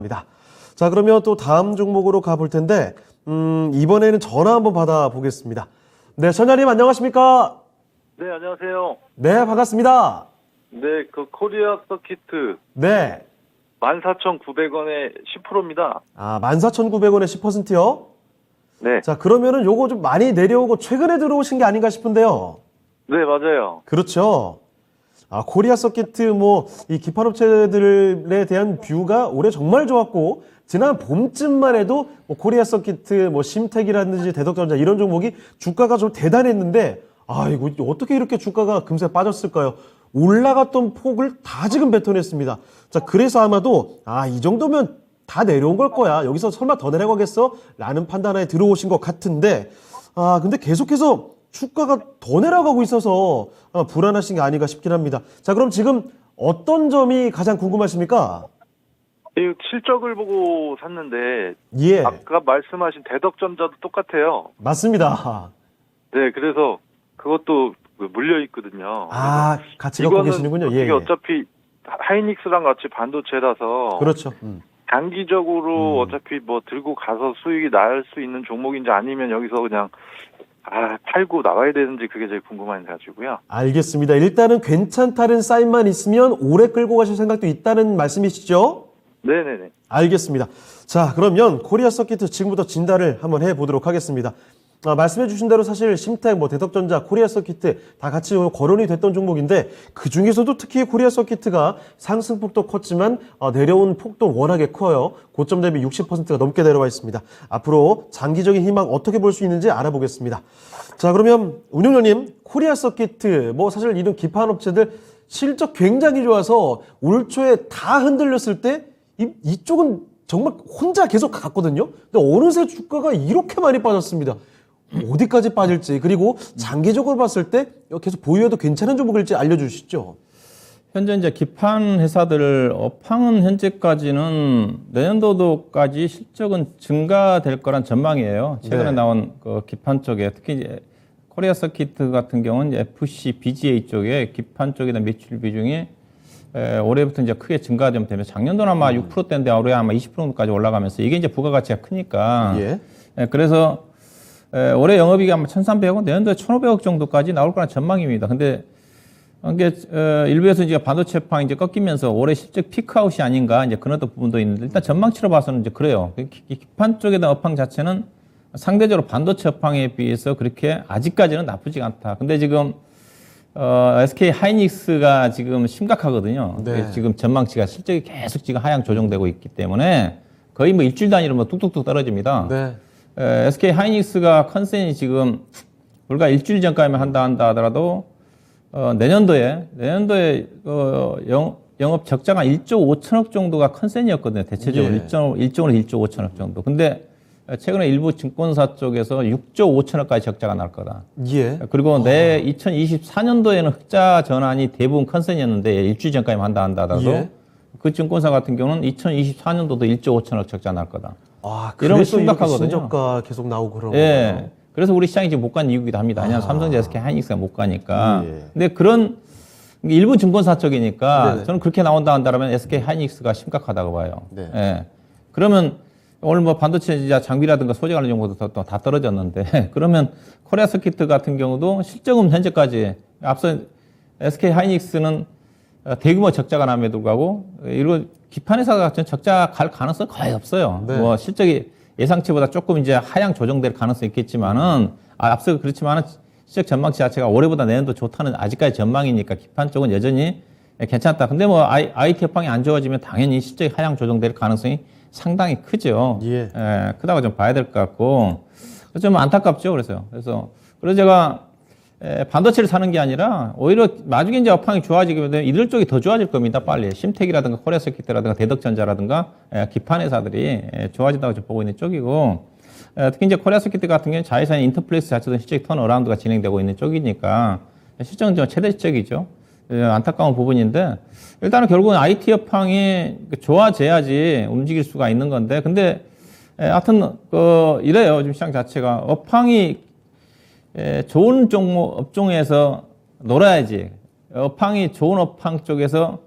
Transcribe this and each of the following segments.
입니다. 자, 그러면 또 다음 종목으로 가볼 텐데, 이번에는 전화 한번 받아보겠습니다. 네, 천야님 안녕하십니까? 네, 안녕하세요. 네, 반갑습니다. 네, 그 코리아 서키트 네. 14,900원에 10%입니다. 아, 14,900원에 10%요? 네. 자, 그러면은 요거 좀 많이 내려오고 최근에 들어오신 게 아닌가 싶은데요. 네, 맞아요. 그렇죠. 아, 코리아 서키트 이 기판업체들에 대한 뷰가 올해 정말 좋았고, 지난 봄쯤만 해도 코리아 서키트, 심텍이라든지 대덕전자 이런 종목이 주가가 좀 대단했는데, 이거 어떻게 이렇게 주가가 금세 빠졌을까요? 올라갔던 폭을 다 지금 뱉어냈습니다. 자, 그래서 아마도, 이 정도면 다 내려온 걸 거야. 여기서 설마 더 내려가겠어? 라는 판단에 들어오신 것 같은데, 근데 계속해서 주가가 더 내려가고 있어서 불안하신 게 아닌가 싶긴 합니다. 자, 그럼 지금 어떤 점이 가장 궁금하십니까? 이 실적을 보고 샀는데 예, 아까 말씀하신 대덕전자도 똑같아요. 맞습니다. 네, 그래서 그것도 물려 있거든요. 같이 갖고 이거는 계시는군요. 어떻게 예. 어차피 하이닉스랑 같이 반도체라서 그렇죠. 단기적으로 어차피 들고 가서 수익이 날 수 있는 종목인지 아니면 여기서 그냥 팔고 나와야 되는지 그게 제일 궁금해가지고요. 알겠습니다. 일단은 괜찮다는 사인만 있으면 오래 끌고 가실 생각도 있다는 말씀이시죠? 네네네. 알겠습니다. 자, 그러면 코리아 서키트 지금부터 진단을 한번 해보도록 하겠습니다. 말씀해 주신 대로 사실 심텍, 대덕전자, 코리아 서키트 다 같이 거론이 됐던 종목인데 그 중에서도 특히 코리아 서키트가 상승폭도 컸지만 내려온 폭도 워낙에 커요. 고점 대비 60%가 넘게 내려와 있습니다. 앞으로 장기적인 희망 어떻게 볼 수 있는지 알아보겠습니다. 자, 그러면 운용녀님, 코리아 서키트 사실 이런 기판업체들 실적 굉장히 좋아서 올 초에 다 흔들렸을 때 이쪽은 정말 혼자 계속 갔거든요. 근데 어느새 주가가 이렇게 많이 빠졌습니다. 어디까지 빠질지, 그리고 장기적으로 봤을 때 계속 보유해도 괜찮은 종목일지 알려주시죠. 현재 이제 기판 회사들 업황은 현재까지는 내년도도까지 실적은 증가될 거란 전망이에요. 최근에 네. 나온 그 기판 쪽에 특히 이제 코리아 서키트 같은 경우는 FC, BGA 쪽에 기판 쪽에 대한 매출 비중이 올해부터 이제 크게 증가가 좀 되면 작년도는 아마 6%대인데 올해 아마 20%까지 올라가면서 이게 이제 부가가치가 크니까. 그래서 올해 영업이익이 아마 1,300억, 내년도에 1,500억 정도까지 나올 거란 전망입니다. 근데 이게 일부에서 이제 반도체팡 이제 꺾이면서 올해 실적 피크아웃이 아닌가 이제 그런 부분도 있는데 일단 전망치로 봐서는 이제 그래요. 기판 쪽에 대한 업황 자체는 상대적으로 반도체 업황에 비해서 그렇게 아직까지는 나쁘지 않다. 근데 지금 SK 하이닉스가 지금 심각하거든요. 네. 지금 전망치가 실적이 계속 지금 하향 조정되고 있기 때문에 거의 일주일 단위로 뚝뚝뚝 떨어집니다. 네. SK 하이닉스가 컨센이 지금 불과 일주일 전까지만 한다 하더라도 내년도에 영업 적자가 1조 5천억 정도가 컨센이었거든요. 대체적으로 1조 원 1조 5천억 정도. 근데 최근에 일부 증권사 쪽에서 6조 5천억까지 적자가 날 거다. 예. 그리고 내 2024년도에는 흑자 전환이 대부분 컨센이었는데 일주일 전까지만 한다 하더라도 그 증권사 같은 경우는 2024년도도 1조 5천억 적자 날 거다. 이런 심각하거든요. 신저가 계속 나오고 그런 예. 거예요. 그래서 우리 시장이 지금 못 간 이유기도 합니다. 왜냐하면 삼성전자, SK 하이닉스가 못 가니까. 근데 그런 일부 증권사 쪽이니까 네네. 저는 그렇게 나온다 한다면 SK 하이닉스가 심각하다고 봐요. 네. 예. 그러면 오늘 반도체 장비라든가 소재 관련 정보도 다 떨어졌는데 그러면 코리아 서키트 같은 경우도 실적은 현재까지 앞서 SK 하이닉스는 대규모 적자가 남에도 불구하고 이런 기판 회사 같은 적자 갈 가능성은 거의 없어요. 네. 실적이 예상치보다 조금 이제 하향 조정될 가능성이 있겠지만은 앞서 그렇지만은 실적 전망치 자체가 올해보다 내년도 좋다는 아직까지 전망이니까 기판 쪽은 여전히 괜찮다. 근데 IT 업황이 안 좋아지면 당연히 실적이 하향 조정될 가능성이 상당히 크죠. 크다고 좀 봐야 될 것 같고 좀 안타깝죠. 그래서 제가 반도체를 사는 게 아니라 오히려 나중에 이제 업황이 좋아지게 되면 이들 쪽이 더 좋아질 겁니다. 빨리 심텍이라든가 코리아 서키트라든가 대덕전자라든가 기판 회사들이 좋아진다고 좀 보고 있는 쪽이고 특히 이제 코리아 서키트 같은 경우는 자회사인 인터플레이스 자체도 실적이 턴어라운드가 진행되고 있는 쪽이니까 실적은 좀 최대 실적이죠. 안타까운 부분인데 일단은 결국은 IT 업황이 좋아져야지 움직일 수가 있는 건데 근데 하여튼 이래요. 지금 시장 자체가 업황이 좋은 종목 업종에서 놀아야지 업황이 좋은 업황 쪽에서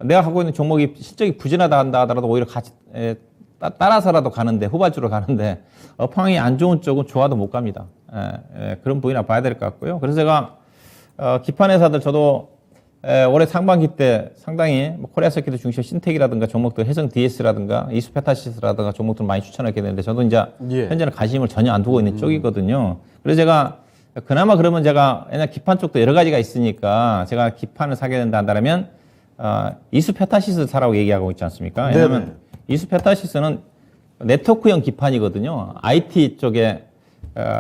내가 갖고 있는 종목이 실적이 부진하다 한다 하더라도 오히려 같이 따라서라도 가는데 후발주로 가는데 업황이 안 좋은 쪽은 좋아도 못 갑니다. 그런 부분이나 봐야 될 것 같고요. 그래서 제가 기판 회사들 저도 올해 상반기 때 상당히 뭐 코리아 서킷 중심 신텍이라든가 종목들 해성 DS라든가 이수페타시스라든가 종목들 많이 추천하게 되는데 저도 이제 예. 현재는 관심을 전혀 안 두고 있는 쪽이거든요. 그래서 제가 그나마 그러면 제가 옛날 기판 쪽도 여러 가지가 있으니까 제가 기판을 사게 된다 한다면 이수페타시스 사라고 얘기하고 있지 않습니까? 왜냐하면 네네. 이수페타시스는 네트워크형 기판이거든요. IT 쪽에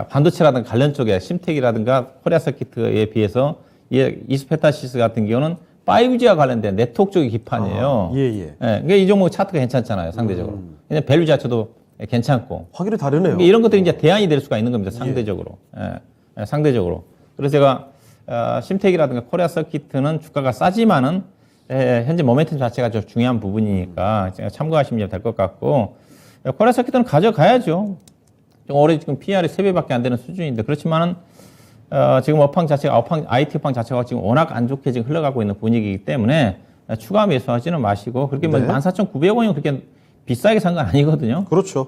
반도체라든가 관련 쪽에 심텍이라든가 코리아 서킷에 비해서 이수페타시스 같은 경우는 5G와 관련된 네트워크 쪽의 기판이에요. 예. 그러니까 이 종목 차트가 괜찮잖아요, 상대적으로. 그냥 밸류 자체도 괜찮고. 확연히 다르네요. 그러니까 이런 것들이 이제 대안이 될 수가 있는 겁니다, 상대적으로. 상대적으로. 그래서 제가 심텍이라든가 코리아 서킷은 주가가 싸지만은 현재 모멘텀 자체가 좀 중요한 부분이니까 제가 참고하시면 될 것 같고, 코리아 서킷은 가져가야죠. 좀 올해 지금 PR이 3배밖에 안 되는 수준인데, 그렇지만은 지금 IT 업황 자체가 지금 워낙 안 좋게 지금 흘러가고 있는 분위기이기 때문에 추가 매수하지는 마시고, 그렇게 뭐 네. 14,900원이면 그렇게 비싸게 산 건 아니거든요. 그렇죠.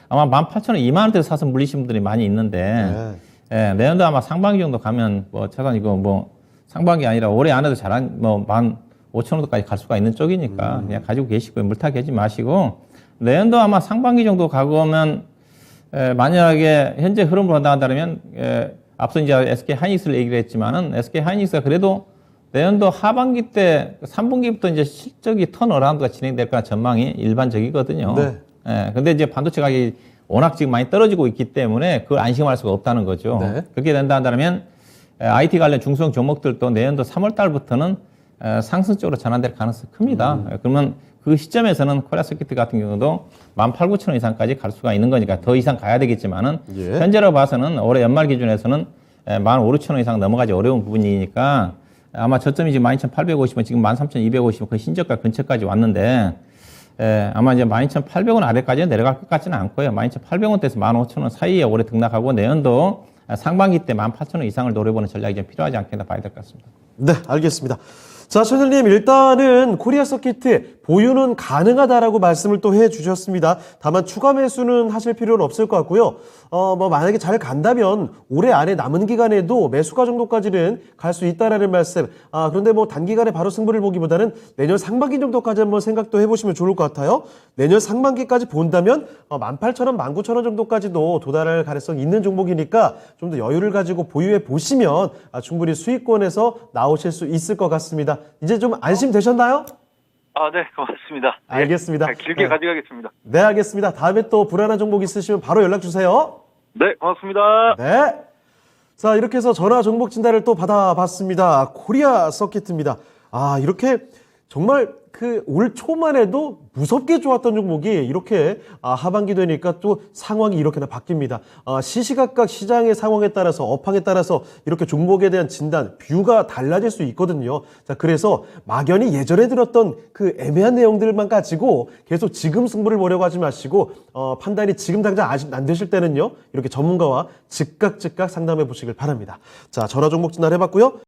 아마 18,000원, 2만 원대에 사서 물리신 분들이 많이 있는데, 내년도 아마 상반기 정도 가면 뭐 최소한 이거 뭐 상반기 아니라 올해 안에도 잘한 뭐 15,000원도까지 갈 수가 있는 쪽이니까 그냥 가지고 계시고요. 물타기 마시고, 내년도 아마 상반기 정도 가면 만약에 현재 흐름으로 나간다면 앞서 이제 SK 하이닉스를 얘기를 했지만은 SK 하이닉스가 그래도 내년도 하반기 때 3분기부터 이제 실적이 턴어라운드가 진행될 거란 전망이 일반적이거든요. 네. 근데 이제 반도체 가격이 워낙 지금 많이 떨어지고 있기 때문에 그걸 안심할 수가 없다는 거죠. 네. 그렇게 된다 한다면 IT 관련 중소형 종목들도 내년도 3월 달부터는 상승 쪽으로 전환될 가능성이 큽니다. 그러면 그 시점에서는 코리아 서킷 같은 경우도 18,000원 이상까지 갈 수가 있는 거니까 더 이상 가야 되겠지만은 예. 현재로 봐서는 올해 연말 기준에서는 15,000원 이상 넘어가기 어려운 부분이니까 아마 저점이 지금 12,850원, 지금 13,250원 그 신저가 근처까지 왔는데 아마 이제 12,800원 아래까지는 내려갈 것 같지는 않고요. 12,800원대에서 15,000원 사이에 올해 등락하고 내년도 상반기 때 18,000원 이상을 노려보는 전략이 좀 필요하지 않겠나 봐야 될 것 같습니다. 네, 알겠습니다. 자, 최선님 일단은 코리아 서킷 보유는 가능하다라고 말씀을 또 해주셨습니다. 다만 추가 매수는 하실 필요는 없을 것 같고요. 뭐 만약에 잘 간다면 올해 안에 남은 기간에도 매수가 정도까지는 갈 수 있다라는 말씀. 그런데 뭐 단기간에 바로 승부를 보기보다는 내년 상반기 정도까지 한번 생각도 해보시면 좋을 것 같아요. 내년 상반기까지 본다면 18,000원, 19,000원 정도까지도 도달할 가능성이 있는 종목이니까 좀 더 여유를 가지고 보유해 보시면 충분히 수익권에서 나오실 수 있을 것 같습니다. 이제 좀 안심되셨나요? 네, 고맙습니다. 알겠습니다. 길게 네. 가져가겠습니다. 네, 알겠습니다. 다음에 또 불안한 종목 있으시면 바로 연락 주세요. 네, 고맙습니다. 네. 자, 이렇게 해서 전화 종목 진단을 또 받아봤습니다. 코리아 서킷입니다. 이렇게 정말 올 초만 해도 무섭게 좋았던 종목이 이렇게 하반기 되니까 또 상황이 이렇게나 바뀝니다. 시시각각 시장의 상황에 따라서 업황에 따라서 이렇게 종목에 대한 진단, 뷰가 달라질 수 있거든요. 자, 그래서 막연히 예전에 들었던 그 애매한 내용들만 가지고 계속 지금 승부를 보려고 하지 마시고 판단이 지금 당장 아직 안 되실 때는요. 이렇게 전문가와 즉각 상담해 보시길 바랍니다. 자, 전화 종목 진단 해봤고요.